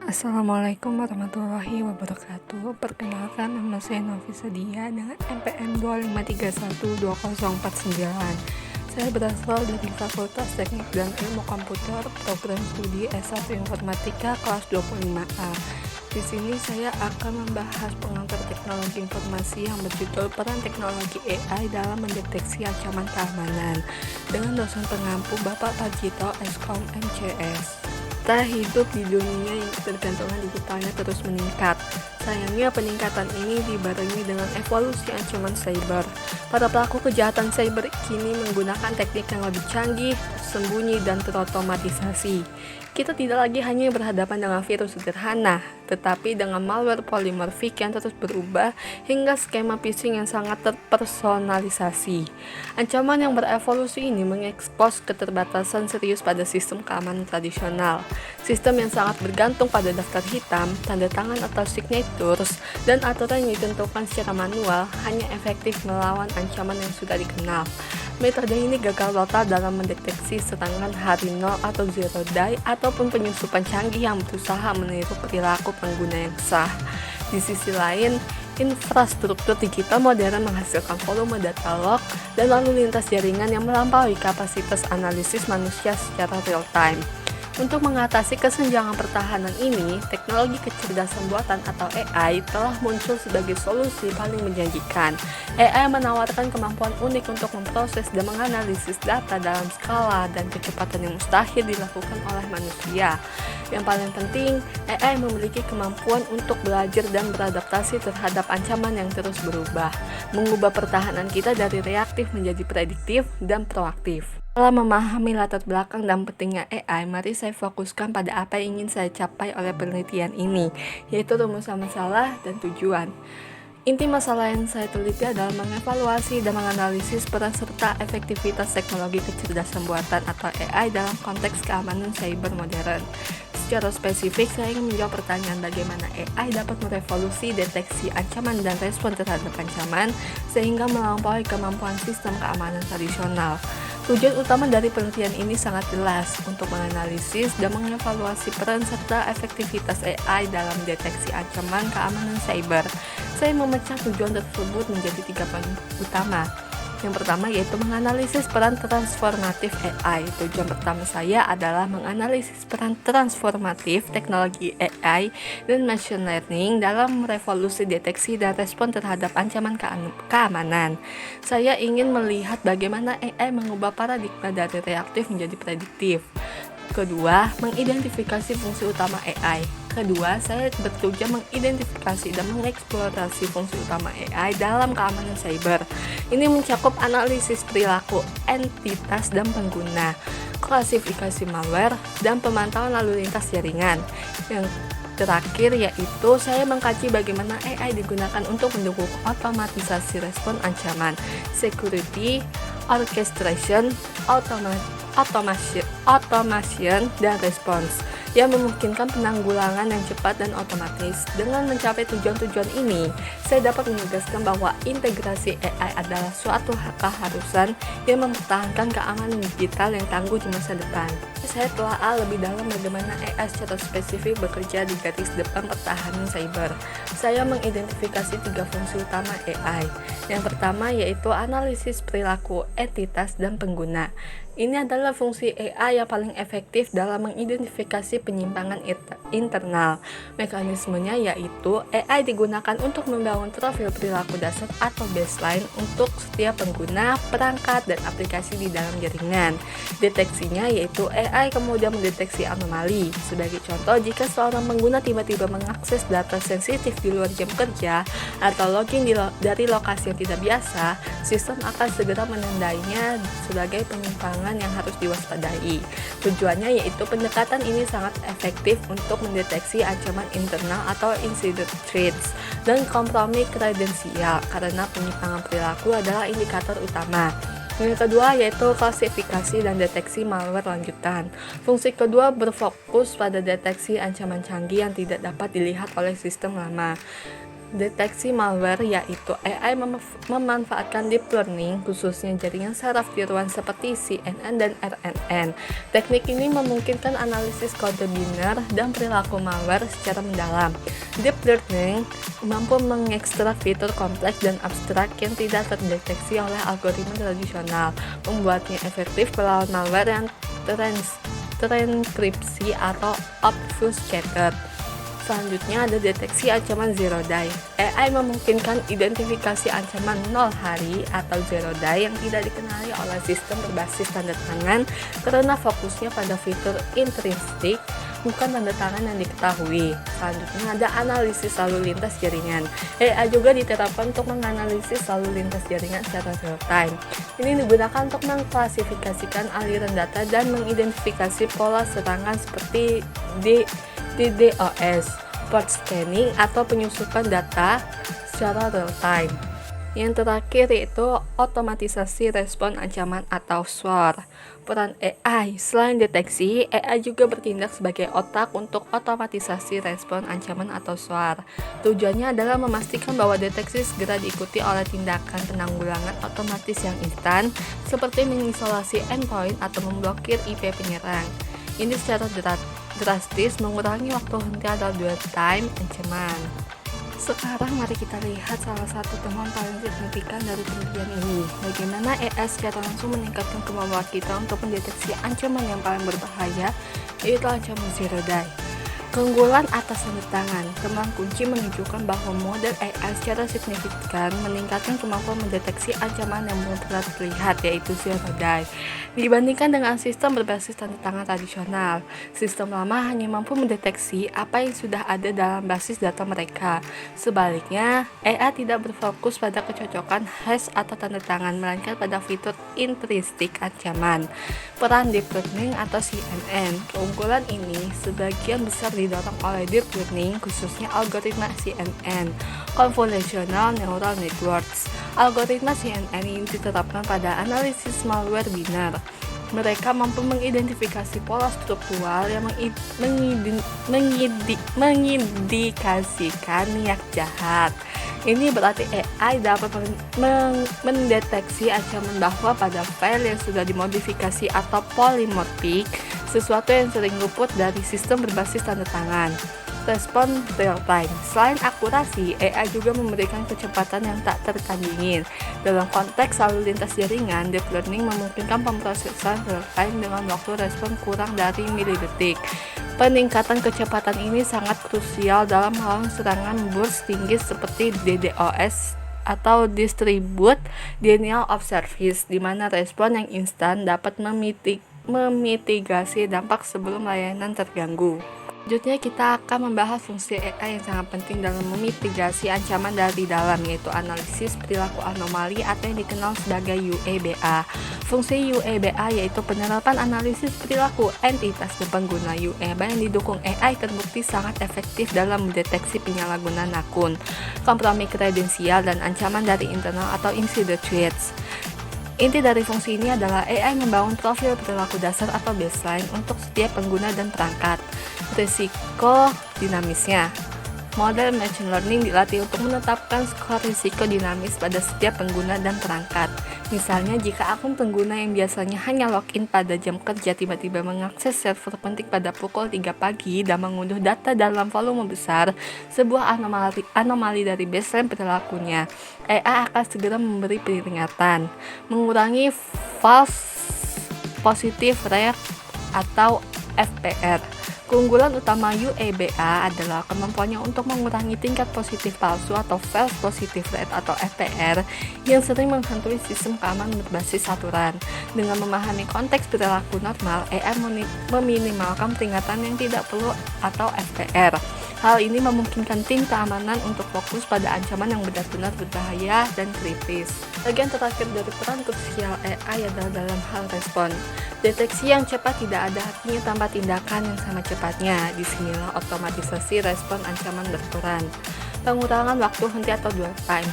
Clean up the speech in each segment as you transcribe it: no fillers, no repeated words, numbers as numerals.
Assalamualaikum warahmatullahi wabarakatuh. Perkenalkan, nama saya Nafisa Dia dengan NPM 2531249. Saya berasal dari Fakultas Teknik dan Ilmu Komputer, Program Studi S1 Informatika kelas 25A. Di sini saya akan membahas pengantar teknologi informasi yang berjudul Peran Teknologi AI dalam Mendeteksi Ancaman Keamanan dengan dosen pengampu Bapak Pajito Eskom MCS. Kita hidup di dunia yang ketergantungan digitalnya terus meningkat. Sayangnya peningkatan ini dibarengi dengan evolusi ancaman cyber. Para pelaku kejahatan cyber kini menggunakan teknik yang lebih canggih, sembunyi, dan terotomatisasi. Kita tidak lagi hanya berhadapan dengan virus sederhana, tetapi dengan malware polimorfik yang terus berubah hingga skema phishing yang sangat terpersonalisasi. Ancaman yang berevolusi ini mengekspos keterbatasan serius pada sistem keamanan tradisional. Sistem yang sangat bergantung pada daftar hitam, tanda tangan atau signatures, dan aturan yang ditentukan secara manual hanya efektif melawan ancaman yang sudah dikenal. Metode ini gagal total dalam mendeteksi serangan hari nol atau zero day ataupun penyusupan canggih yang berusaha meniru perilaku pengguna yang sah. Di sisi lain, infrastruktur digital modern menghasilkan volume data log dan lalu lintas jaringan yang melampaui kapasitas analisis manusia secara real time. Untuk mengatasi kesenjangan pertahanan ini, teknologi kecerdasan buatan atau AI telah muncul sebagai solusi paling menjanjikan. AI menawarkan kemampuan unik untuk memproses dan menganalisis data dalam skala dan kecepatan yang mustahil dilakukan oleh manusia. Yang paling penting, AI memiliki kemampuan untuk belajar dan beradaptasi terhadap ancaman yang terus berubah, mengubah pertahanan kita dari reaktif menjadi prediktif dan proaktif. Setelah memahami latar belakang dan pentingnya AI, mari saya fokuskan pada apa yang ingin saya capai oleh penelitian ini, yaitu rumusan masalah dan tujuan. Inti masalah yang saya teliti adalah mengevaluasi dan menganalisis peran serta efektivitas teknologi kecerdasan buatan atau AI dalam konteks keamanan cyber modern. Secara spesifik, saya ingin menjawab pertanyaan bagaimana AI dapat merevolusi deteksi ancaman dan respon terhadap ancaman sehingga melampaui kemampuan sistem keamanan tradisional. Tujuan utama dari penelitian ini sangat jelas, untuk menganalisis dan mengevaluasi peran serta efektivitas AI dalam deteksi ancaman keamanan cyber. Saya memecah tujuan tersebut menjadi 3 poin utama. Yang pertama yaitu menganalisis peran transformatif AI. Tujuan pertama saya adalah menganalisis peran transformatif teknologi AI dan machine learning dalam revolusi deteksi dan respon terhadap ancaman keamanan. Saya ingin melihat bagaimana AI mengubah paradigma dari reaktif menjadi prediktif. Kedua, mengidentifikasi fungsi utama AI. Kedua, saya bertujuan mengidentifikasi dan mengeksplorasi fungsi utama AI dalam keamanan cyber. Ini mencakup analisis perilaku, entitas, dan pengguna, klasifikasi malware, dan pemantauan lalu lintas jaringan. Yang terakhir yaitu saya mengkaji bagaimana AI digunakan untuk mendukung otomatisasi respon ancaman, security, orchestration, automation, dan response yang memungkinkan penanggulangan yang cepat dan otomatis. Dengan mencapai tujuan-tujuan ini, saya dapat menegaskan bahwa integrasi AI adalah suatu keharusan yang mempertahankan keamanan digital yang tangguh di masa depan. Saya telah lebih dalam bagaimana AI secara spesifik bekerja di garis depan pertahanan cyber. Saya mengidentifikasi 3 fungsi utama AI. Yang pertama yaitu analisis perilaku, entitas, dan pengguna. Ini adalah fungsi AI yang paling efektif dalam mengidentifikasi penyimpangan internal. Mekanismenya yaitu AI digunakan untuk membangun profil perilaku dasar atau baseline untuk setiap pengguna, perangkat, dan aplikasi di dalam jaringan. Deteksinya yaitu AI kemudian mendeteksi anomali. Sebagai contoh, jika seorang pengguna tiba-tiba mengakses data sensitif di luar jam kerja atau login dari lokasi yang tidak biasa, sistem akan segera menandainya sebagai penyimpangan yang harus diwaspadai. Tujuannya yaitu pendekatan ini sangat efektif untuk mendeteksi ancaman internal atau insider threats dan kompromi kredensial karena penyimpangan perilaku adalah indikator utama. Yang kedua yaitu klasifikasi dan deteksi malware lanjutan. Fungsi kedua berfokus pada deteksi ancaman canggih yang tidak dapat dilihat oleh sistem lama. Deteksi malware yaitu AI memanfaatkan deep learning, khususnya jaringan saraf tiruan seperti CNN dan RNN. Teknik ini memungkinkan analisis kode biner dan perilaku malware secara mendalam. Deep learning mampu mengekstrak fitur kompleks dan abstrak yang tidak terdeteksi oleh algoritma tradisional, membuatnya efektif melawan malware yang terenkripsi atau obfuscated. Selanjutnya ada deteksi ancaman zero day. AI memungkinkan identifikasi ancaman 0 hari atau zero day yang tidak dikenali oleh sistem berbasis tanda tangan karena fokusnya pada fitur intrinsik, bukan tanda tangan yang diketahui. Selanjutnya ada analisis lalu lintas jaringan. AI juga diterapkan untuk menganalisis lalu lintas jaringan secara real time. Ini digunakan untuk mengklasifikasikan aliran data dan mengidentifikasi pola serangan seperti DDoS, port scanning, atau penyusupan data secara real time. Yang terakhir yaitu otomatisasi respon ancaman atau SWOR. Peran AI, selain deteksi, AI juga bertindak sebagai otak untuk otomatisasi respon ancaman atau SWOR. Tujuannya adalah memastikan bahwa deteksi segera diikuti oleh tindakan penanggulangan otomatis yang instan, seperti mengisolasi endpoint atau memblokir IP penyerang. Ini secara drastis mengurangi waktu henti atau dwell time ancaman. Sekarang mari kita lihat salah satu temuan paling signifikan dari penelitian ini. Bagaimana AI secara langsung meningkatkan kemampuan kita untuk mendeteksi ancaman yang paling berbahaya, yaitu ancaman zero day. Keunggulan atas tanda tangan. Temuan kunci menunjukkan bahwa model AI secara signifikan meningkatkan kemampuan mendeteksi ancaman yang belum pernah terlihat, yaitu zero day, dibandingkan dengan sistem berbasis tanda tangan tradisional. Sistem lama hanya mampu mendeteksi apa yang sudah ada dalam basis data mereka. Sebaliknya, AI tidak berfokus pada kecocokan hash atau tanda tangan, melainkan pada fitur intrinsik ancaman. Peran deep learning atau CNN. Keunggulan ini sebagian besar didorong oleh deep learning, khususnya algoritma CNN, Convolutional Neural Networks. Algoritma CNN ini diterapkan pada analisis malware biner. Mereka mampu mengidentifikasi pola struktural yang mengindikasikan niat jahat. Ini berarti AI dapat mendeteksi ancaman bahwa pada file yang sudah dimodifikasi atau polymorphic, sesuatu yang sering luput dari sistem berbasis tanda tangan. Respon real time. Selain akurasi, AI juga memberikan kecepatan yang tak tertandingin. Dalam konteks lalu lintas jaringan, deep learning memungkinkan pemrosesan real time dengan waktu respon kurang dari milidetik. Peningkatan kecepatan ini sangat krusial dalam melawan serangan burst tinggi seperti DDoS atau Distributed Denial of Service, di mana respon yang instan dapat memitigasi dampak sebelum layanan terganggu. Selanjutnya kita akan membahas fungsi AI yang sangat penting dalam memitigasi ancaman dari dalam, yaitu analisis perilaku anomali atau yang dikenal sebagai UEBA. Fungsi UEBA yaitu penerapan analisis perilaku entitas dan pengguna. UEBA yang didukung AI terbukti sangat efektif dalam mendeteksi penyalahgunaan akun, kompromi kredensial, dan ancaman dari internal atau insider threats. Inti dari fungsi ini adalah AI membangun profil perilaku dasar atau baseline untuk setiap pengguna dan perangkat. Risiko dinamisnya. Model machine learning dilatih untuk menetapkan skor risiko dinamis pada setiap pengguna dan perangkat. Misalnya, jika akun pengguna yang biasanya hanya login pada jam kerja tiba-tiba mengakses server penting pada pukul 3 pagi dan mengunduh data dalam volume besar, sebuah anomali dari baseline perilakunya, AI akan segera memberi peringatan, mengurangi false positive rate atau FPR. Keunggulan utama UEBA adalah kemampuannya untuk mengurangi tingkat positif palsu atau false positive rate atau FPR yang sering menghantui sistem keamanan berbasis aturan. Dengan memahami konteks perilaku normal, AI meminimalkan peringatan yang tidak perlu atau FPR. Hal ini memungkinkan tim keamanan untuk fokus pada ancaman yang benar-benar berbahaya dan kritis. Bagian terakhir dari peran krusial AI adalah dalam hal respon. Deteksi yang cepat tidak ada artinya tanpa tindakan yang sama cepatnya. Disinilah otomatisasi respon ancaman berperan. Pengurangan waktu henti atau dwell time.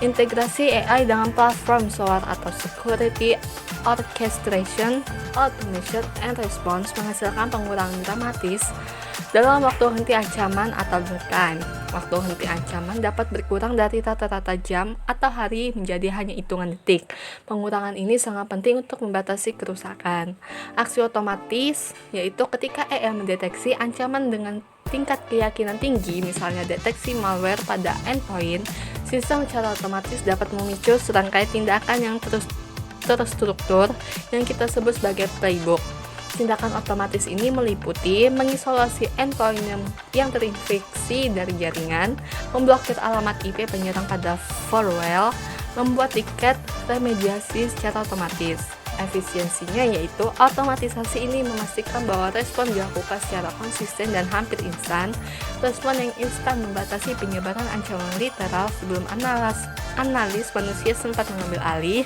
Integrasi AI dengan platform SOAR atau Security Orchestration, Automation, and Response menghasilkan pengurangan dramatis Dalam waktu henti ancaman atau dwell time, waktu henti ancaman dapat berkurang dari rata-rata jam atau hari menjadi hanya hitungan detik. Pengurangan ini sangat penting untuk membatasi kerusakan. Aksi otomatis, yaitu ketika AI mendeteksi ancaman dengan tingkat keyakinan tinggi, misalnya deteksi malware pada endpoint, sistem secara otomatis dapat memicu serangkaian tindakan yang terstruktur yang kita sebut sebagai playbook. Tindakan otomatis ini meliputi mengisolasi endpoint yang terinfeksi dari jaringan, memblokir alamat IP penyerang pada firewall, membuat tiket remediasi secara otomatis. Efisiensinya yaitu otomatisasi ini memastikan bahwa respon dilakukan secara konsisten dan hampir instan. Respon yang instan membatasi penyebaran ancaman literal sebelum analis manusia sempat mengambil alih.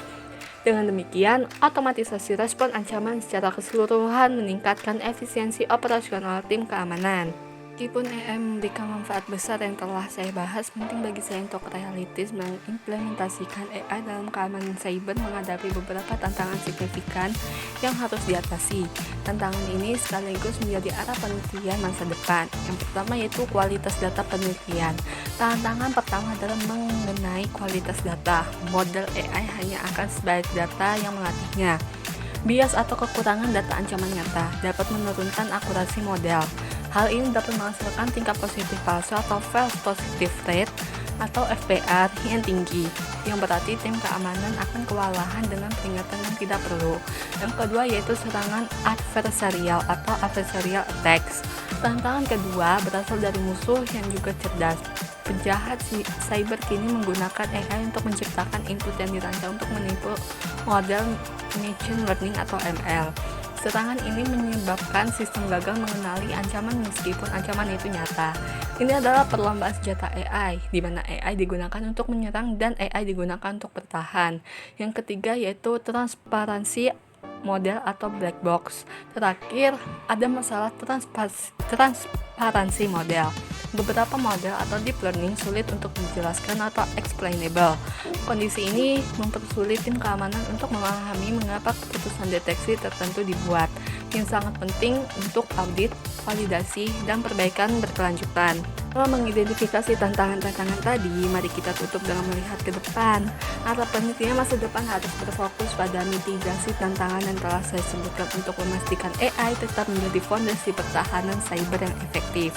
Dengan demikian, otomatisasi respon ancaman secara keseluruhan meningkatkan efisiensi operasional tim keamanan. Meskipun AI memberikan manfaat besar yang telah saya bahas, penting bagi saya untuk realistis mengimplementasikan AI dalam keamanan cyber menghadapi beberapa tantangan signifikan yang harus diatasi. Tantangan ini sekaligus menjadi arah penelitian masa depan. Yang pertama yaitu kualitas data penelitian. Tantangan pertama adalah mengenai kualitas data. Model AI hanya akan sebaik data yang melatihnya. Bias atau kekurangan data ancaman nyata dapat menurunkan akurasi model. Hal ini dapat menghasilkan tingkat positif palsu atau false positive rate atau FPR yang tinggi, yang berarti tim keamanan akan kewalahan dengan peringatan yang tidak perlu. Yang kedua yaitu serangan adversarial atau adversarial attacks. Tantangan kedua berasal dari musuh yang juga cerdas. Penjahat cyber kini menggunakan AI untuk menciptakan input yang dirancang untuk menipu model machine learning atau ML. Serangan ini menyebabkan sistem gagal mengenali ancaman meskipun ancaman itu nyata. Ini adalah perlombaan senjata AI, di mana AI digunakan untuk menyerang dan AI digunakan untuk bertahan. Yang ketiga yaitu transparansi model atau black box. Terakhir, ada masalah transparansi model. Beberapa model atau deep learning sulit untuk dijelaskan atau explainable. Kondisi ini mempersulit tim keamanan untuk memahami mengapa keputusan deteksi tertentu dibuat, yang sangat penting untuk audit, validasi, dan perbaikan berkelanjutan. Setelah mengidentifikasi tantangan-tantangan tadi, mari kita tutup dengan melihat ke depan. Arah penelitian masa depan harus berfokus pada mitigasi tantangan yang telah saya sebutkan untuk memastikan AI tetap menjadi fondasi pertahanan cyber yang efektif.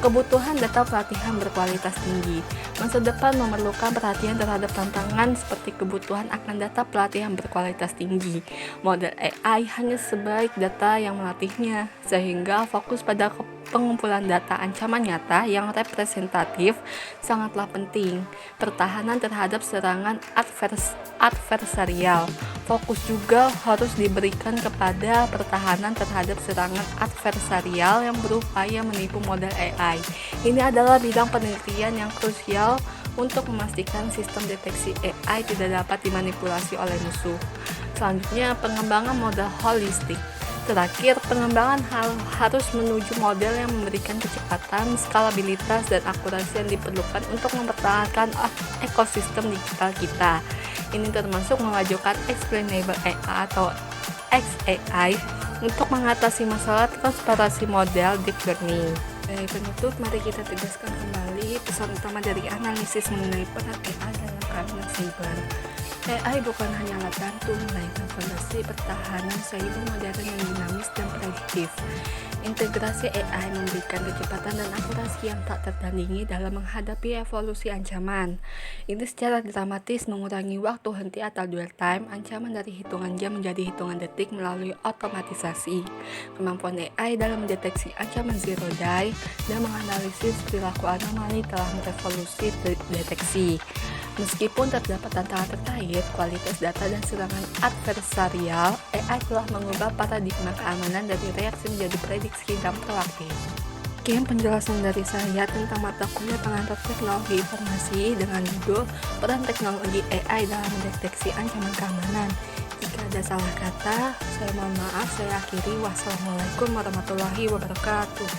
Kebutuhan data pelatihan berkualitas tinggi. Masa depan memerlukan perhatian terhadap tantangan seperti kebutuhan akan data pelatihan berkualitas tinggi. Model AI hanya sebaik data yang melatihnya, sehingga fokus pada pengumpulan data ancaman nyata yang representatif sangatlah penting. Pertahanan terhadap serangan adversarial. Fokus juga harus diberikan kepada pertahanan terhadap serangan adversarial yang berupaya menipu model AI. Ini adalah bidang penelitian yang krusial untuk memastikan sistem deteksi AI tidak dapat dimanipulasi oleh musuh. Selanjutnya, pengembangan model holistik. Terakhir, pengembangan harus menuju model yang memberikan kecepatan, skalabilitas, dan akurasi yang diperlukan untuk mempertahankan ekosistem digital kita. Ini termasuk memajukan explainable AI atau XAI untuk mengatasi masalah transparansi model deep learning. Dari penutup, mari kita tegaskan kembali pesan utama dari analisis mengenai peran AI dalam keamanan cyber. AI bukan hanya alat bantu, melainkan fondasi pertahanan cyber modern yang dinamis dan prediktif. Integrasi AI memberikan kecepatan dan akurasi yang tak tertandingi dalam menghadapi evolusi ancaman. Ini secara dramatis mengurangi waktu henti atau dwell time ancaman dari hitungan jam menjadi hitungan detik melalui otomatisasi. Kemampuan AI dalam mendeteksi ancaman zero day dan menganalisis perilaku anomali telah merevolusi deteksi. Meskipun terdapat tantangan terkait kualitas data dan serangan adversarial, AI telah mengubah paradigma keamanan dari reaksi menjadi prediksi dan proaktif. Sekian penjelasan dari saya tentang mata kuliah pengantar teknologi informasi dengan judul Peran Teknologi AI dalam Mendeteksi Ancaman Keamanan. Jika ada salah kata, saya mohon maaf. Saya akhiri. Wassalamualaikum warahmatullahi wabarakatuh.